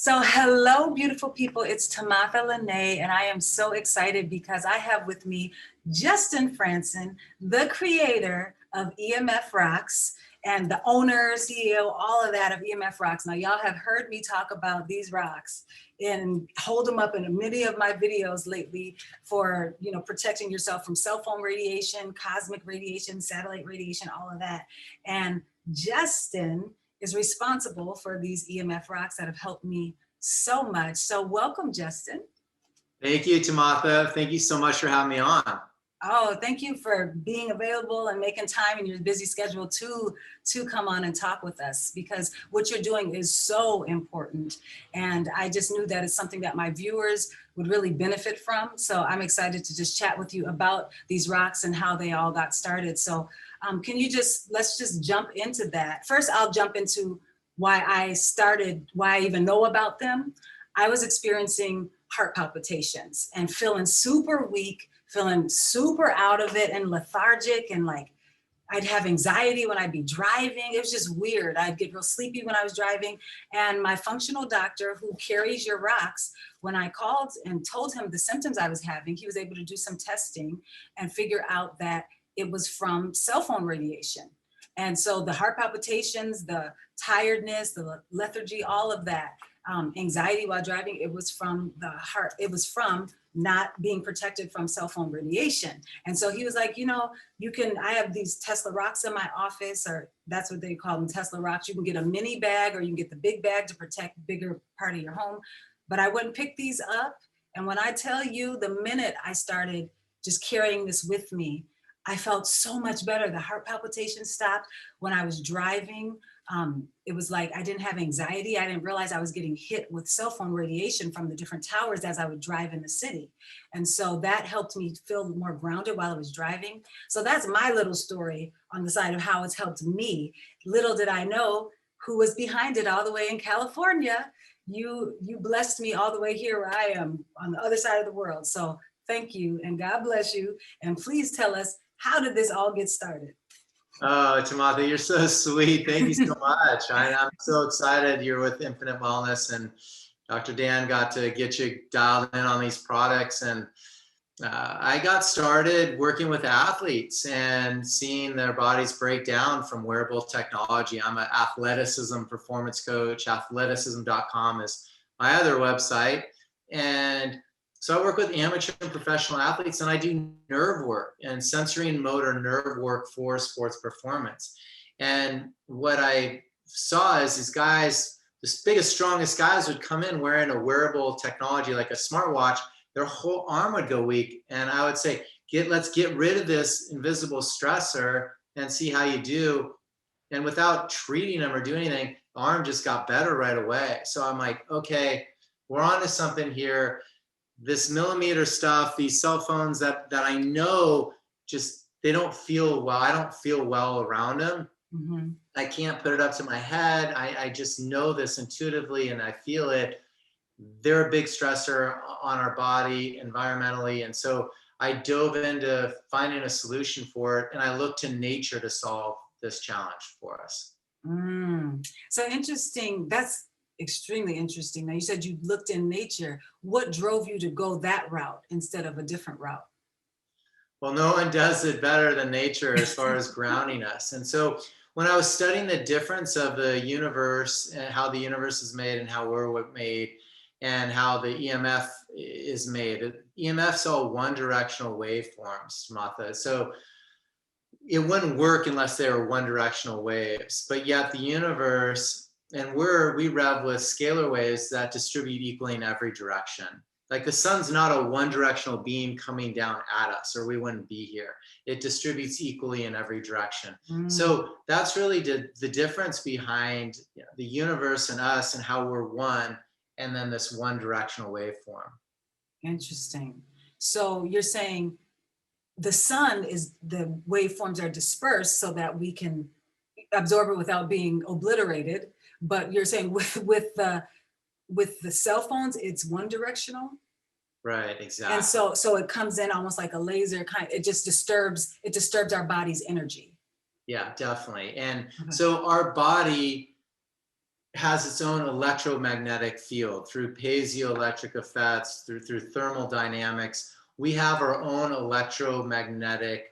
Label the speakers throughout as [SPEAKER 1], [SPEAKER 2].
[SPEAKER 1] So hello, beautiful people. It's Timotha, Lanae, and I am so excited because I have with me Justin Frandson, the creator of EMF Rocks and the owner, CEO, all of that of EMF Rocks. Now, y'all have heard me talk about these rocks and hold them up in many of my videos lately for, protecting yourself from cell phone radiation, cosmic radiation, satellite radiation, all of that. And Justin is responsible for these EMF rocks that have helped me so much. So welcome, Justin.
[SPEAKER 2] Thank you, Timotha. Thank you so much for having me on.
[SPEAKER 1] Oh, thank you for being available and making time in your busy schedule to come on and talk with us, because what you're doing is so important. And I just knew that it's something that my viewers would really benefit from. So I'm excited to just chat with you about these rocks and how they all got started. So let's just jump into that. First, I'll jump into why I even know about them. I was experiencing heart palpitations and feeling super weak, feeling super out of it and lethargic, and like I'd have anxiety when I'd be driving. It was just weird. I'd get real sleepy when I was driving. And my functional doctor, who carries your rocks, when I called and told him the symptoms I was having, he was able to do some testing and figure out that it was from cell phone radiation. And so the heart palpitations, the tiredness, the lethargy, all of that, anxiety while driving, it was from the heart. It was from not being protected from cell phone radiation. And so he was like, I have these Tesla rocks in my office, or that's what they call them, Tesla rocks. You can get a mini bag or you can get the big bag to protect the bigger part of your home. But I wouldn't pick these up. And when I tell you, the minute I started just carrying this with me, I felt so much better. The heart palpitations stopped. When I was driving, it was like I didn't have anxiety. I didn't realize I was getting hit with cell phone radiation from the different towers as I would drive in the city. And so that helped me feel more grounded while I was driving. So that's my little story on the side of how it's helped me. Little did I know who was behind it all the way in California. You blessed me all the way here where I am on the other side of the world. So thank you, and God bless you. And please tell us, how did this all get started?
[SPEAKER 2] Oh, Timotha, you're so sweet. Thank you so much. I'm so excited you're with Infinite Wellness, and Dr. Dan got to get you dialed in on these products. And I got started working with athletes and seeing their bodies break down from wearable technology. I'm an athleticism performance coach. Athleticism.com is my other website. And so I work with amateur and professional athletes, and I do nerve work and sensory and motor nerve work for sports performance. And what I saw is these guys, the biggest, strongest guys would come in wearing a wearable technology like a smartwatch. Their whole arm would go weak. And I would say, let's get rid of this invisible stressor and see how you do. And without treating them or doing anything, the arm just got better right away. So I'm like, okay, we're on to something here. This millimeter stuff, these cell phones that I know just, they don't feel well. I don't feel well around them. Mm-hmm. I can't put it up to my head. I just know this intuitively and I feel it. They're a big stressor on our body environmentally. And so I dove into finding a solution for it. And I looked to nature to solve this challenge for us.
[SPEAKER 1] So interesting. That's extremely interesting. Now, you said you looked in nature. What drove you to go that route instead of a different route?
[SPEAKER 2] Well, no one does it better than nature as far as grounding us. And so when I was studying the difference of the universe and how the universe is made and how we're made and how the EMF is made, EMF's all one directional waveforms, Timotha. So it wouldn't work unless they were one directional waves, but yet the universe, and we rev with scalar waves that distribute equally in every direction. Like the sun's not a one directional beam coming down at us, or we wouldn't be here. It distributes equally in every direction. So that's really the difference behind the universe and us and how we're one, and then this one directional waveform.
[SPEAKER 1] Interesting. So you're saying the sun is, the waveforms are dispersed so that we can absorb it without being obliterated. But you're saying with the cell phones, it's one directional?
[SPEAKER 2] Right, exactly.
[SPEAKER 1] And so it comes in almost like a laser it just disturbs our body's energy.
[SPEAKER 2] Yeah, definitely. And so our body has its own electromagnetic field through piezoelectric effects, through thermal dynamics. We have our own electromagnetic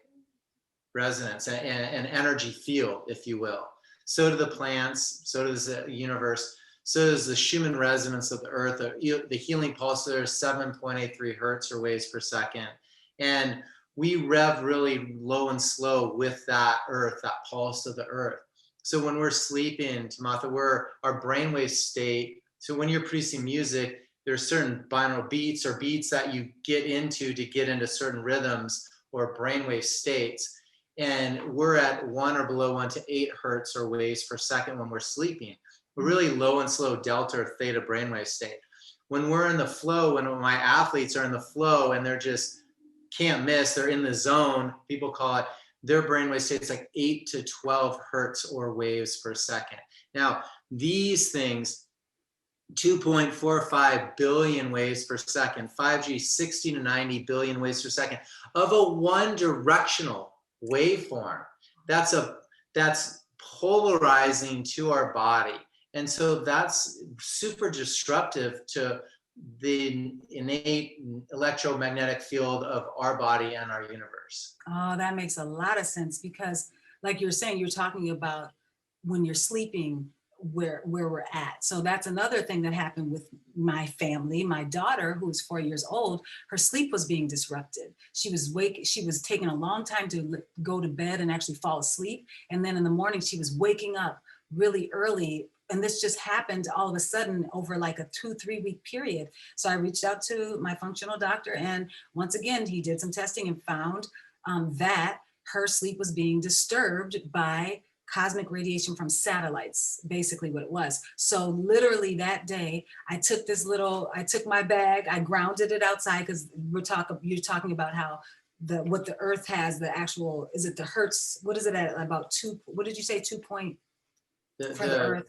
[SPEAKER 2] resonance and energy field, if you will. So do the plants, so does the universe, so does the Schumann resonance of the earth. The healing pulse there is 7.83 hertz or waves per second. And we rev really low and slow with that earth, that pulse of the earth. So when we're sleeping, Timotha, our brainwave state. So when you're producing music, there's certain binaural beats or beats that you get into certain rhythms or brainwave states. And we're at 1 or below 1 to 8 hertz or waves per second when we're sleeping. We're really low and slow delta or theta brainwave state. When we're in the flow, when my athletes are in the flow and they're just can't miss, they're in the zone, people call it, their brainwave state is like 8 to 12 hertz or waves per second. Now, these things, 2.45 billion waves per second, 5G 60 to 90 billion waves per second of a one directional waveform. That's polarizing to our body. And so that's super disruptive to the innate electromagnetic field of our body and our universe.
[SPEAKER 1] Oh, that makes a lot of sense, because like you're saying, you're talking about when you're sleeping, where we're at. So that's another thing that happened with my family. My daughter, who was 4 years old, her sleep was being disrupted. She was taking a long time to go to bed and actually fall asleep. And then in the morning, she was waking up really early. And this just happened all of a sudden over like a 2-3 week period. So I reached out to my functional doctor, and once again, he did some testing and found that her sleep was being disturbed by cosmic radiation from satellites, basically what it was. So literally that day, I took my bag, I grounded it outside, because you're talking about how what the earth has, the actual, is it the hertz? What is it at about what did you say, 2 point for the earth?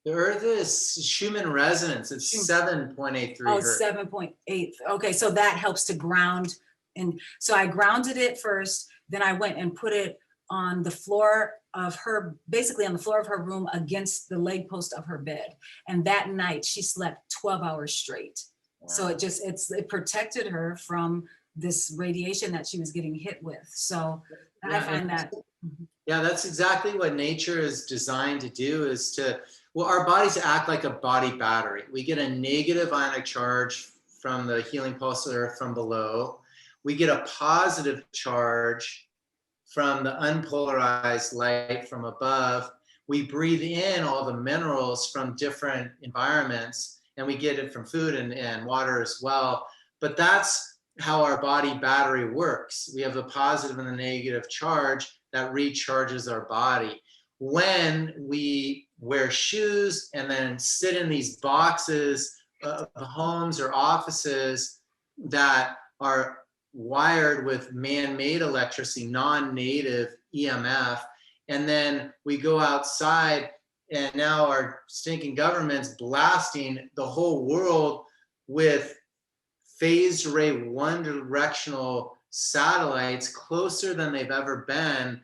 [SPEAKER 2] The earth is Schumann resonance. It's 7.83 hertz.
[SPEAKER 1] 7.8. Okay, so that helps to ground. And so I grounded it first, then I went and put it on the floor of her, basically on the floor of her room against the leg post of her bed. And that night she slept 12 hours straight. Wow. So it protected her from this radiation that she was getting hit with. So yeah, I find that.
[SPEAKER 2] Yeah, that's exactly what nature is designed to do, our bodies act like a body battery. We get a negative ionic charge from the healing pulse of the earth from below. We get a positive charge from the unpolarized light from above. We breathe in all the minerals from different environments, and we get it from food and water as well. But that's how our body battery works. We have the positive and the negative charge that recharges our body. When we wear shoes and then sit in these boxes of homes or offices that are wired with man-made electricity, non-native EMF, and then we go outside and now our stinking government's blasting the whole world with phased array one directional satellites closer than they've ever been,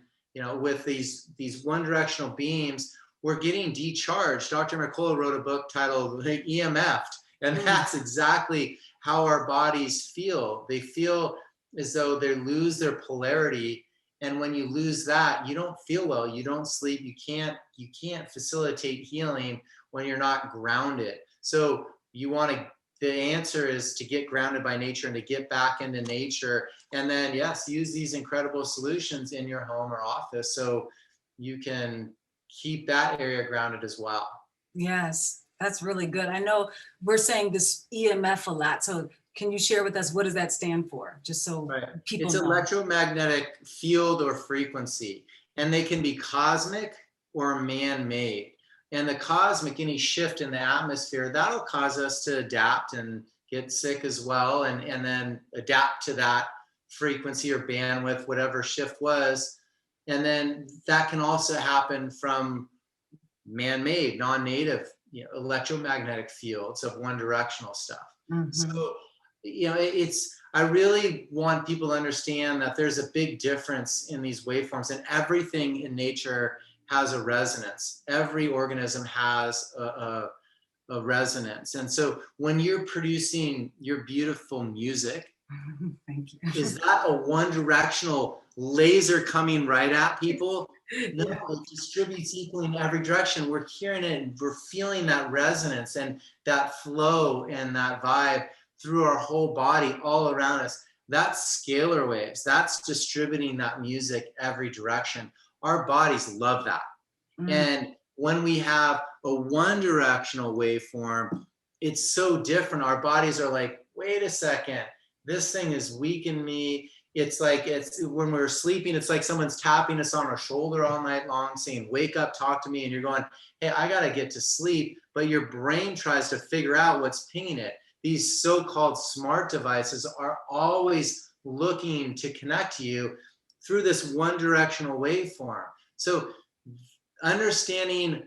[SPEAKER 2] with these one directional beams. We're getting decharged. Dr. Mercola wrote a book titled EMF'd, and that's exactly how our bodies feel. They feel as though they lose their polarity. And when you lose that, you don't feel well, you don't sleep, you can't facilitate healing when you're not grounded. So the answer is to get grounded by nature and to get back into nature. And then, yes, use these incredible solutions in your home or office so you can keep that area grounded as well.
[SPEAKER 1] Yes, that's really good. I know we're saying this EMF a lot. So can you share with us, what does that stand for? Just so people know. It's
[SPEAKER 2] electromagnetic field or frequency, and they can be cosmic or man-made. And the cosmic, any shift in the atmosphere, that'll cause us to adapt and get sick as well, and then adapt to that frequency or bandwidth, whatever shift was. And then that can also happen from man-made, non-native, electromagnetic fields of one directional stuff. Mm-hmm. So, I really want people to understand that there's a big difference in these waveforms, and everything in nature has a resonance. Every organism has a resonance. And so when you're producing your beautiful music,
[SPEAKER 1] Thank you.
[SPEAKER 2] is that a one directional laser coming right at people? No,
[SPEAKER 1] Yeah.
[SPEAKER 2] it distributes equally in every direction. We're hearing it and we're feeling that resonance and that flow and that vibe through our whole body all around us. That's scalar waves. That's distributing that music every direction. Our bodies love that. And when we have a one directional waveform, it's so different. Our bodies are like, wait a second, this thing is weak in me. It's like, it's when we're sleeping, it's like someone's tapping us on our shoulder all night long saying, wake up, talk to me. And you're going, hey, I got to get to sleep. But your brain tries to figure out what's pinging it. These so-called smart devices are always looking to connect to you through this one directional waveform. So understanding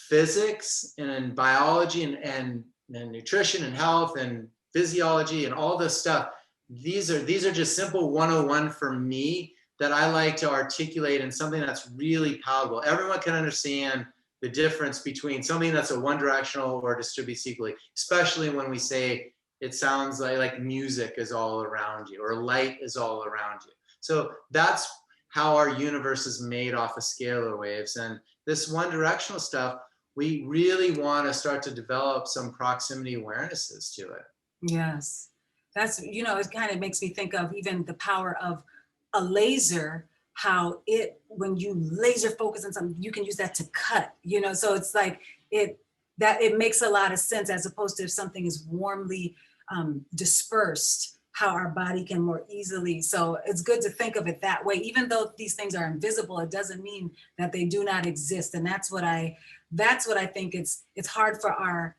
[SPEAKER 2] physics and biology and nutrition and health and physiology and all this stuff, these are just simple 101 for me that I like to articulate in something that's really palatable. Everyone can understand the difference between something that's a one directional or distributes equally, especially when we say it sounds like music is all around you or light is all around you. So that's how our universe is made off of scalar waves. And this one directional stuff, we really want to start to develop some proximity awarenesses to it.
[SPEAKER 1] Yes. That's, you know, it kind of makes me think of even the power of a laser, how it, when you laser focus on something, you can use that to cut, you know, so it's like it makes a lot of sense as opposed to if something is warmly dispersed, how our body can more easily. So it's good to think of it that way. Even though these things are invisible, it doesn't mean that they do not exist. And that's what I think it's hard for our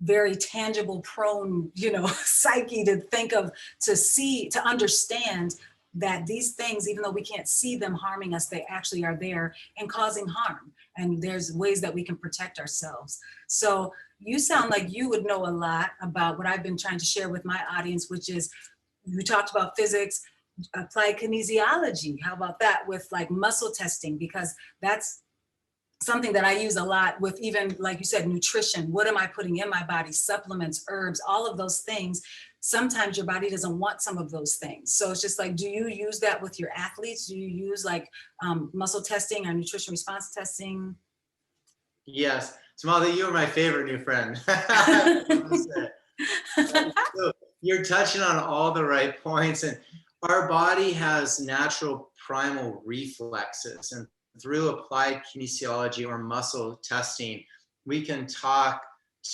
[SPEAKER 1] very tangible prone, you know, psyche to think of, to see, to understand that these things, even though we can't see them harming us, they actually are there and causing harm. And there's ways that we can protect ourselves. So you sound like you would know a lot about what I've been trying to share with my audience, which is, you talked about physics, applied kinesiology. How about that with like muscle testing? Because that's something that I use a lot with, even like you said, nutrition. What am I putting in my body? Supplements, herbs, all of those things. Sometimes your body doesn't want some of those things. So it's just like, do you use that with your athletes? Do you use like muscle testing or nutrition response testing?
[SPEAKER 2] Yes. Timotha, you are my favorite new friend. So you're touching on all the right points. And our body has natural primal reflexes. And through applied kinesiology or muscle testing, we can talk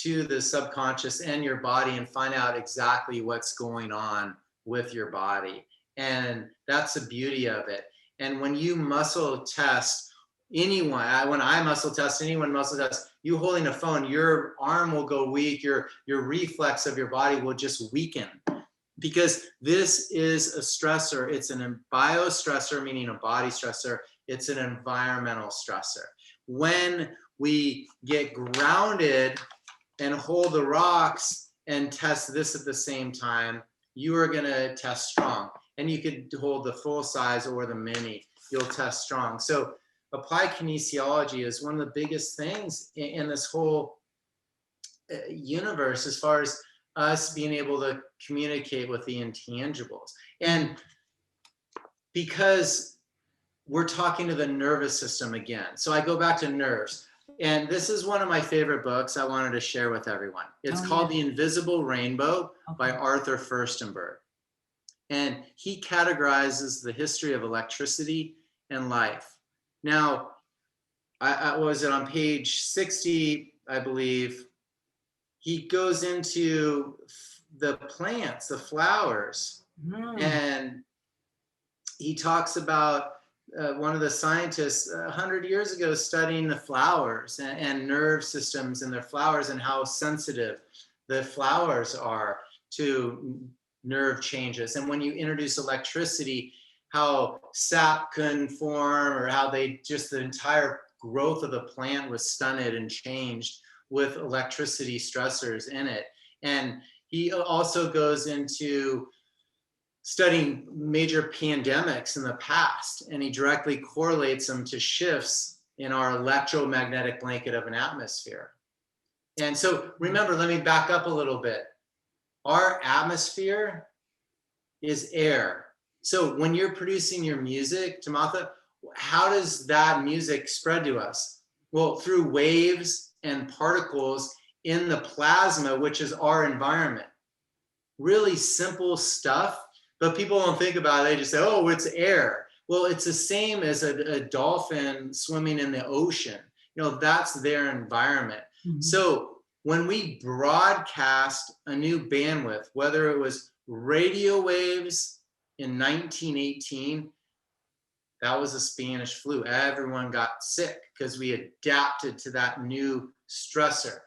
[SPEAKER 2] to the subconscious and your body and find out exactly what's going on with your body. And that's the beauty of it. And when you muscle test anyone, when I muscle test, anyone muscle test, you holding a phone, your arm will go weak, your reflex of your body will just weaken. Because this is a stressor. It's a biostressor, meaning a body stressor. It's an environmental stressor. When we get grounded and hold the rocks and test this at the same time, you are going to test strong. And you could hold the full size or the mini, you'll test strong. So applied kinesiology is one of the biggest things in this whole universe as far as us being able to communicate with the intangibles. And because we're talking to the nervous system again. So I go back to nerves. And this is one of my favorite books I wanted to share with everyone. It's called The Invisible Rainbow by Arthur Furstenberg. And he categorizes the history of electricity and life. Now, I was it on page 60, I believe. He goes into the plants, the flowers, and he talks about one of the scientists 100 years ago studying the flowers and nerve systems in their flowers and how sensitive the flowers are to nerve changes. And when you introduce electricity, how sap couldn't form, or how the entire growth of the plant was stunted and changed with electricity stressors in it. And he also goes into studying major pandemics in the past, and he directly correlates them to shifts in our electromagnetic blanket of an atmosphere. And so remember, let me back up a little bit. Our atmosphere is air. So when you're producing your music, Timotha, how does that music spread to us? Well, through waves and particles in the plasma, which is our environment. Really simple stuff, but people don't think about it. They just say, oh, it's air. Well, it's the same as a dolphin swimming in the ocean. You know, that's their environment. Mm-hmm. So when we broadcast a new bandwidth, whether it was radio waves in 1918, that was a Spanish flu. Everyone got sick because we adapted to that new stressor.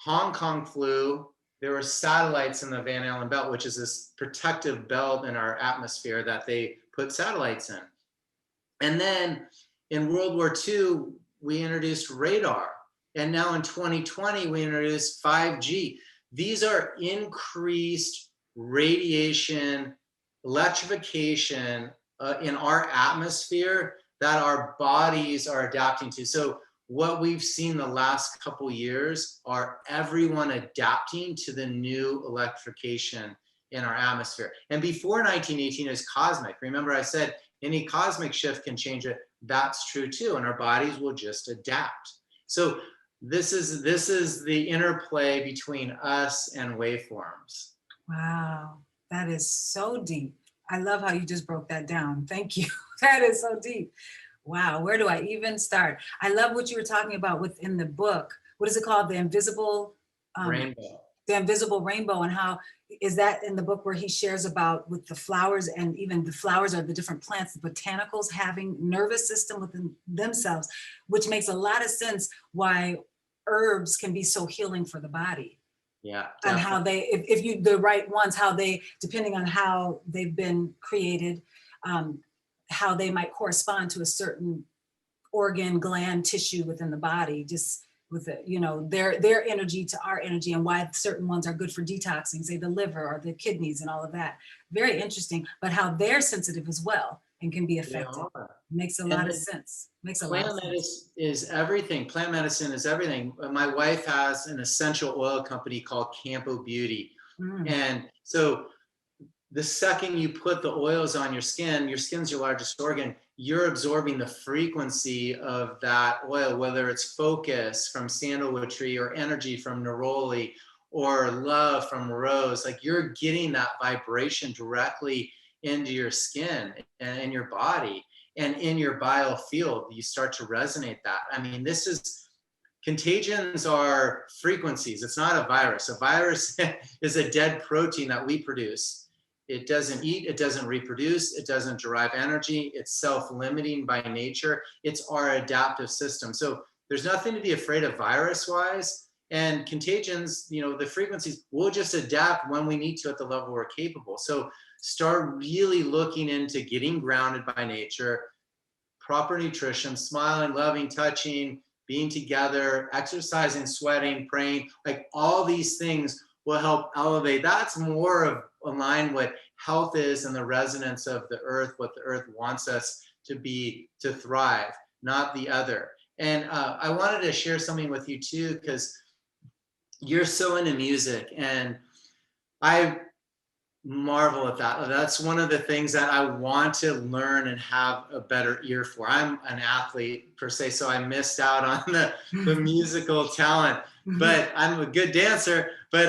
[SPEAKER 2] Hong Kong flu, there were satellites in the Van Allen belt, which is this protective belt in our atmosphere that they put satellites in. And then in World War II, we introduced radar. And now in 2020, we introduced 5G. These are increased radiation, electrification in our atmosphere that our bodies are adapting to. So what we've seen the last couple years are everyone adapting to the new electrification in our atmosphere. And before 1918 is cosmic. Remember I said any cosmic shift can change it. That's true too. And our bodies will just adapt. So this is the interplay between us and waveforms.
[SPEAKER 1] Wow, that is so deep. I love how you just broke that down. Thank you. That is so deep. Wow, where do I even start? I love what you were talking about within the book. What is it called? The invisible
[SPEAKER 2] rainbow.
[SPEAKER 1] The invisible rainbow, and how is that in the book where he shares about with the flowers, and even the flowers are the different plants, the botanicals having nervous system within themselves, which makes a lot of sense why herbs can be so healing for the body.
[SPEAKER 2] Yeah.
[SPEAKER 1] Definitely. And how they, if you, the right ones, how they, depending on how they've been created, how they might correspond to a certain organ, gland, tissue within the body, just with the, you know, their energy to our energy, and why certain ones are good for detoxing, say the liver or the kidneys and all of that. Very interesting, but how they're sensitive as well and can be affected. Makes a lot of sense. Makes a lot of sense.
[SPEAKER 2] Plant medicine is everything. Plant medicine is everything. My wife has an essential oil company called Campo Beauty. And so the second you put the oils on your skin's your largest organ, you're absorbing the frequency of that oil, whether it's focus from sandalwood tree or energy from neroli or love from rose. Like, you're getting that vibration directly into your skin and in your body and in your biofield. You start to resonate that. I mean, contagions are frequencies. It's not a virus. A virus is a dead protein that we produce. It doesn't eat, it doesn't reproduce, it doesn't derive energy, it's self-limiting by nature. It's our adaptive system. So there's nothing to be afraid of virus-wise. And contagions, you know, the frequencies, we'll just adapt when we need to at the level we're capable. So start really looking into getting grounded by nature, proper nutrition, smiling, loving, touching, being together, exercising, sweating, praying, like all these things will help elevate. That's more of align what health is and the resonance of the earth, what the earth wants us to be, to thrive, not the other. And I wanted to share something with you too, because you're so into music and I marvel at that. That's one of the things that I want to learn and have a better ear for. I'm an athlete per se, so I missed out on the musical talent, but I'm a good dancer. But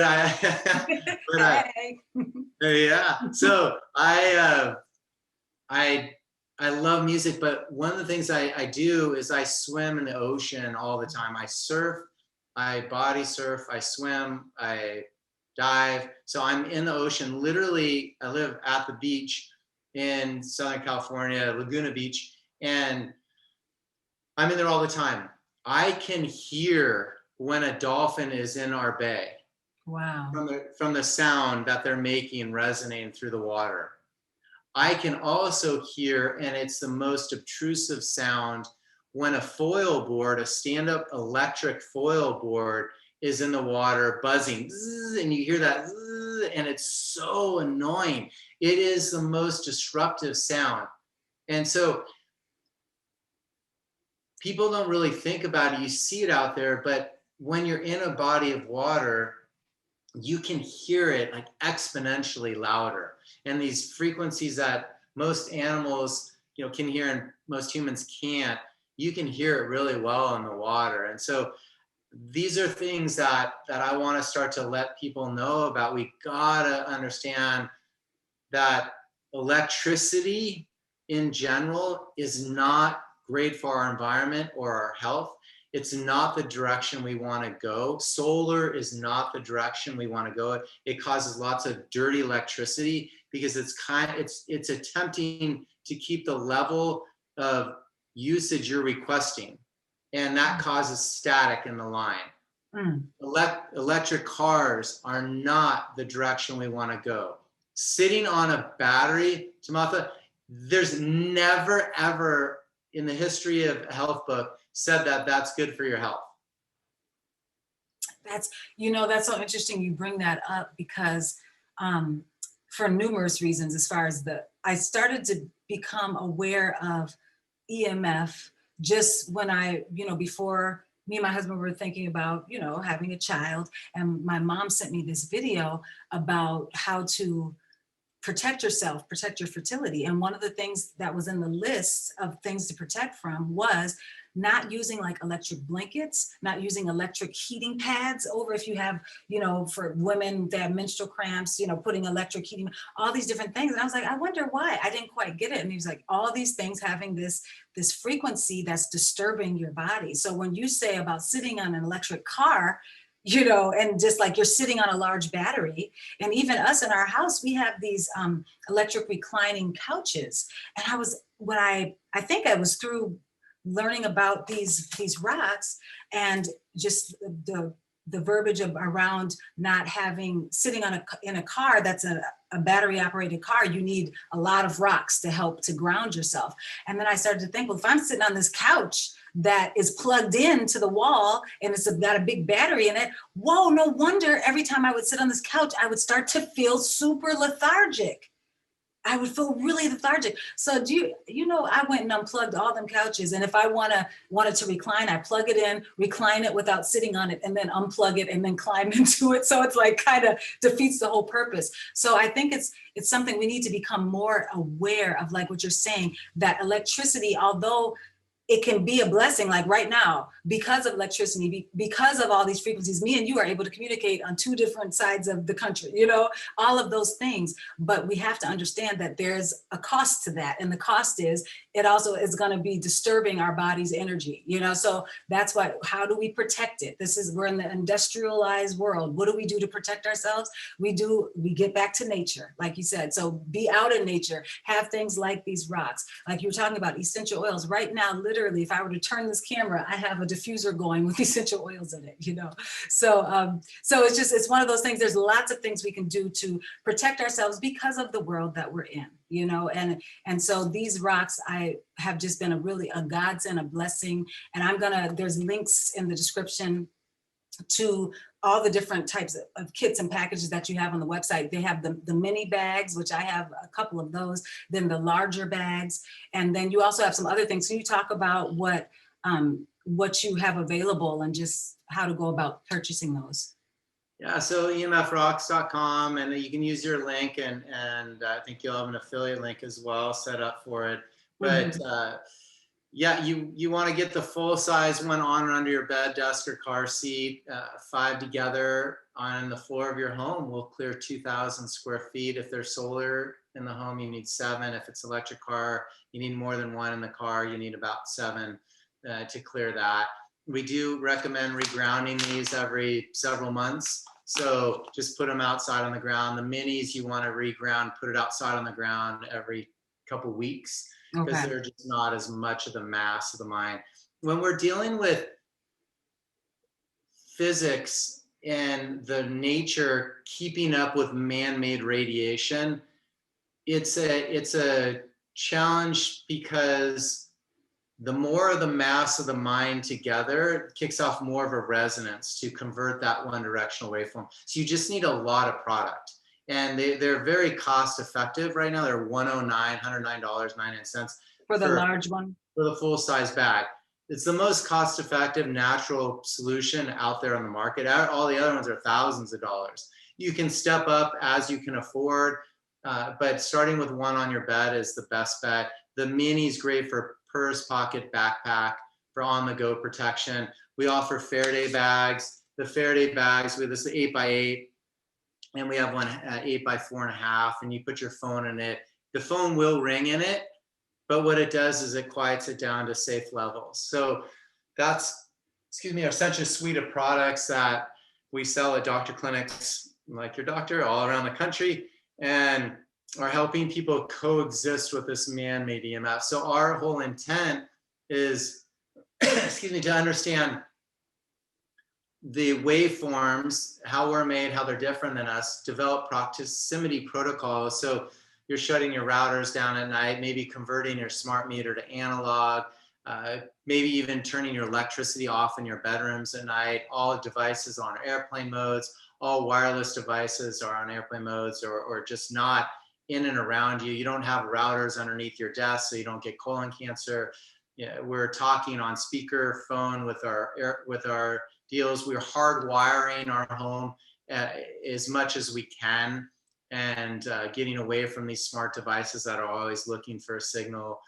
[SPEAKER 2] yeah. So I love music, but one of the things I do is I swim in the ocean all the time. I surf, I body surf, I swim, I dive. So I'm in the ocean. Literally, I live at the beach in Southern California, Laguna Beach, and I'm in there all the time. I can hear when a dolphin is in our bay.
[SPEAKER 1] Wow.
[SPEAKER 2] From the sound that they're making resonating through the water. I can also hear, and it's the most obtrusive sound, when a foil board, a stand-up electric foil board, is in the water buzzing, and you hear that, and it's so annoying. It is the most disruptive sound. And so people don't really think about it. You see it out there, but when you're in a body of water, you can hear it like exponentially louder. And these frequencies that most animals, you know, can hear and most humans can't, you can hear it really well in the water. And so these are things that I want to start to let people know about. We gotta understand that electricity in general is not great for our environment or our health. It's not the direction we want to go. Solar is not the direction we want to go. It causes lots of dirty electricity because it's attempting to keep the level of usage you're requesting, and that causes static in the line. Electric cars are not the direction we want to go. Sitting on a battery, Timotha, there's never ever in the history of a health book said that that's good for your health.
[SPEAKER 1] That's, you know, that's so interesting you bring that up because for numerous reasons, as far as I started to become aware of EMF just when I, you know, before me and my husband were thinking about, you know, having a child, and my mom sent me this video about how to protect yourself, protect your fertility. And one of the things that was in the list of things to protect from was not using like electric blankets, not using electric heating pads over if you have, you know, for women that have menstrual cramps, you know, putting electric heating, all these different things. And I was like, I wonder why. I didn't quite get it. And he was like, all these things having this frequency that's disturbing your body. So when you say about sitting on an electric car, you know, and just like you're sitting on a large battery, and even us in our house, we have these electric reclining couches. And I think I was through learning about these rocks and just the verbiage around not having, sitting in a car that's a battery operated car, you need a lot of rocks to help to ground yourself. And then I started to think, well, if I'm sitting on this couch that is plugged into the wall and it's got a big battery in it, whoa, no wonder every time I would sit on this couch, I would start to feel super lethargic. I would feel really lethargic. So you know, I went and unplugged all them couches. And if I wanted to recline, I plug it in, recline it without sitting on it, and then unplug it and then climb into it. So it's like kind of defeats the whole purpose. So I think it's something we need to become more aware of, like what you're saying, that electricity, although it can be a blessing, like right now, because of electricity, because of all these frequencies, me and you are able to communicate on two different sides of the country, you know, all of those things. But we have to understand that there's a cost to that. And the cost is, it also is going to be disturbing our body's energy, you know, so that's why, how do we protect it? We're in the industrialized world. What do we do to protect ourselves? We get back to nature, like you said. So be out in nature, have things like these rocks, like you were talking about essential oils. Right now, literally, if I were to turn this camera, I have a diffuser going with essential oils in it, you know? So it's one of those things. There's lots of things we can do to protect ourselves because of the world that we're in, you know? And so these rocks, I have just been a godsend, a blessing. And there's links in the description to all the different types of kits and packages that you have on the website. They have the mini bags, which I have a couple of those, then the larger bags. And then you also have some other things. Can you talk about what you have available and just how to go about purchasing those?
[SPEAKER 2] Yeah, so emfrocks.com, and you can use your link, and I think you'll have an affiliate link as well set up for it. But yeah, you want to get the full size one on or under your bed, desk, or car seat, 5 together on the floor of your home. Will clear 2,000 square feet. If there's solar in the home, you need 7. If it's electric car, you need more than 1 in the car. You need about 7 to clear that. We do recommend regrounding these every several months. So just put them outside on the ground. The minis, you want to reground, put it outside on the ground every couple weeks, because they're just not as much of the mass of the mind. When we're dealing with physics and the nature keeping up with man-made radiation, it's a challenge, because the more of the mass of the mind together, it kicks off more of a resonance to convert that one directional waveform. So you just need a lot of product. And they're very cost effective right now. They're $109.99
[SPEAKER 1] for the large one,
[SPEAKER 2] for the full size bag. it's the most cost-effective natural solution out there on the market. All the other ones are thousands of dollars. You can step up as you can afford, but starting with one on your bed is the best bet. The mini is great for purse, pocket, backpack, for on-the-go protection. We offer Faraday bags. The Faraday bags, we have this 8x8, and we have one 8x4.5, and you put your phone in it. The phone will ring in it, but what it does is it quiets it down to safe levels. So that's, essentially a suite of products that we sell at doctor clinics like your doctor all around the country, and are helping people coexist with this man-made EMF. So our whole intent is, to understand the waveforms, how we're made, how they're different than us, develop proximity protocols. So you're shutting your routers down at night, maybe converting your smart meter to analog, maybe even turning your electricity off in your bedrooms at night. All devices on airplane modes, all wireless devices are on airplane modes, or just not in and around you. You don't have routers underneath your desk so you don't get colon cancer. Yeah, we're talking on speaker phone with our deals. We're hardwiring our home as much as we can, and getting away from these smart devices that are always looking for a signal.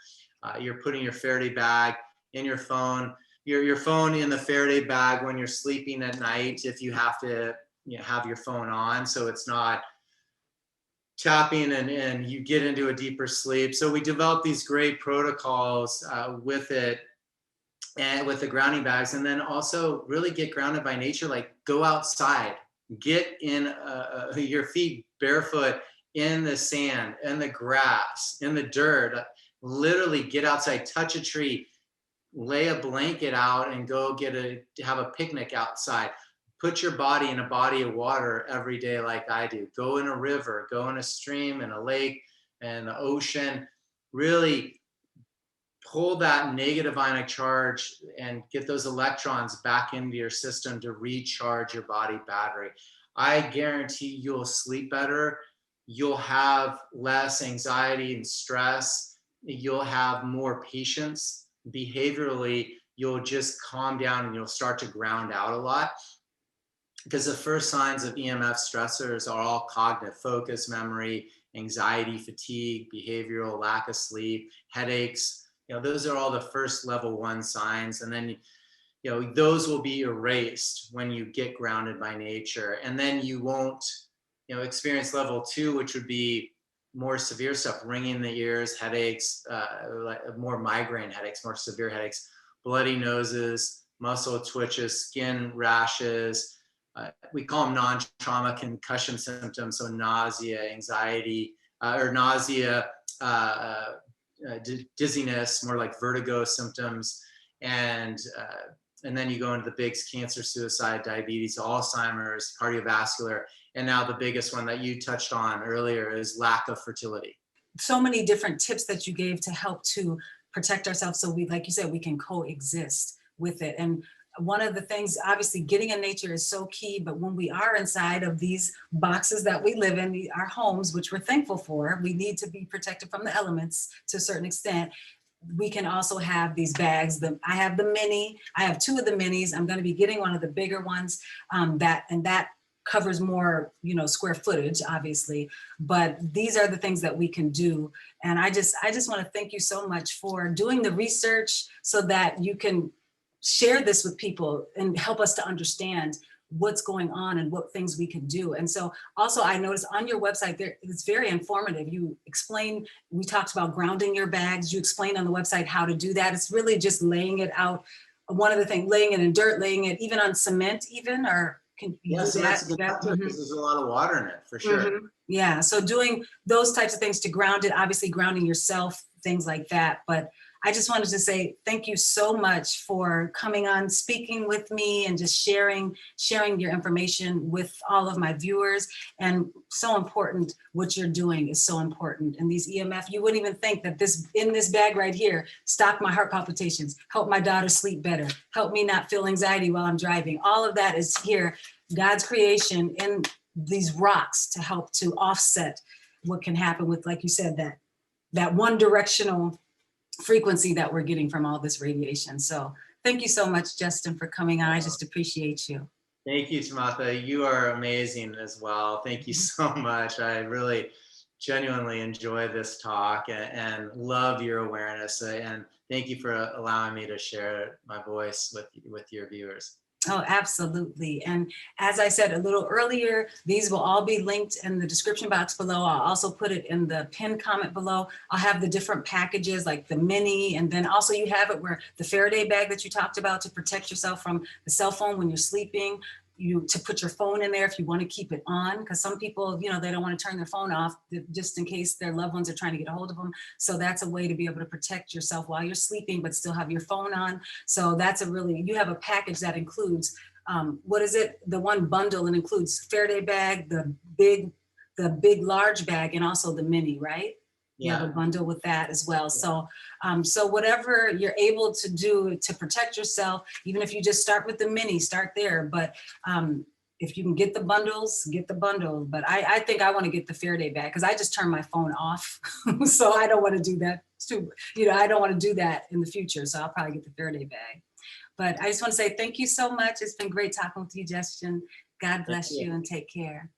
[SPEAKER 2] You're putting your Faraday bag in your phone, your phone in the Faraday bag when you're sleeping at night, if you have to have your phone on, so it's not tapping and you get into a deeper sleep. So we develop these great protocols with it, and with the grounding bags, and then also really get grounded by nature. Like, go outside, get in your feet barefoot in the sand, in the grass, in the dirt. Literally get outside, touch a tree, lay a blanket out, and go have a picnic outside. Put your body in a body of water every day like I do. Go in a river, go in a stream, in a lake, and the ocean. Really pull that negative ionic charge and get those electrons back into your system to recharge your body battery. I guarantee you'll sleep better. You'll have less anxiety and stress. You'll have more patience. Behaviorally, you'll just calm down and you'll start to ground out a lot. Because the first signs of EMF stressors are all cognitive: focus, memory, anxiety, fatigue, behavioral, lack of sleep, headaches. Those are all the first level 1 signs. And then, those will be erased when you get grounded by nature. And then you won't, experience level 2, which would be more severe stuff: ringing in the ears, headaches, more migraine headaches, more severe headaches, bloody noses, muscle twitches, skin rashes. We call them non-trauma concussion symptoms. So nausea, anxiety, dizziness, more like vertigo symptoms. And then you go into the bigs: cancer, suicide, diabetes, Alzheimer's, cardiovascular. And now the biggest one that you touched on earlier is lack of fertility.
[SPEAKER 1] So many different tips that you gave to help to protect ourselves, so we, like you said, we can coexist with it. And one of the things, obviously, getting in nature is so key, but when we are inside of these boxes that we live in, our homes, which we're thankful for, we need to be protected from the elements to a certain extent. We can also have these bags. I have the mini. I have 2 of the minis. I'm going to be getting one of the bigger ones. That covers more, square footage, obviously. But these are the things that we can do. And I just want to thank you so much for doing the research so that you can share this with people and help us to understand what's going on and what things we can do. And so also, I noticed on your website there, it's very informative. You explain, we talked about grounding your bags. You explain on the website how to do that. It's really just laying it out. One of the things, laying it in dirt, laying it even on cement even, or can you do
[SPEAKER 2] So
[SPEAKER 1] that?
[SPEAKER 2] that's a good because there's a lot of water in it, for sure.
[SPEAKER 1] Yeah, so doing those types of things to ground it, obviously grounding yourself, things like that. But I just wanted to say thank you so much for coming on, speaking with me, and just sharing your information with all of my viewers. And so important, what you're doing is so important. And these EMF, you wouldn't even think that in this bag right here, stop my heart palpitations, help my daughter sleep better, help me not feel anxiety while I'm driving. All of that is here, God's creation in these rocks to help to offset what can happen with, like you said, that one directional frequency that we're getting from all this radiation. So Thank you so much, Justin, for coming on. I just appreciate you.
[SPEAKER 2] Thank you, Timotha. You are amazing as well. Thank you so much. I really genuinely enjoy this talk and love your awareness. And thank you for allowing me to share my voice with your viewers.
[SPEAKER 1] Oh, absolutely. And as I said a little earlier, these will all be linked in the description box below. I'll also put it in the pinned comment below. I'll have the different packages like the mini, and then also you have it where the Faraday bag that you talked about to protect yourself from the cell phone when you're sleeping. To put your phone in there if you want to keep it on, because some people, you know, they don't want to turn their phone off just in case their loved ones are trying to get a hold of them. So that's a way to be able to protect yourself while you're sleeping, but still have your phone on. So that's you have a package that includes, what is it? The one bundle, and includes Faraday bag, the big large bag, and also the mini, right? You have a bundle with that as well. So, so whatever you're able to do to protect yourself, even if you just start with the mini, start there. But if you can get the bundles, get the bundle. But I think I want to get the Faraday bag because I just turn my phone off. So I don't want to do that too. You know, I don't want to do that in the future. So I'll probably get the Faraday bag. But I just want to say thank you so much. It's been great talking with you, Justin. God bless you and take care.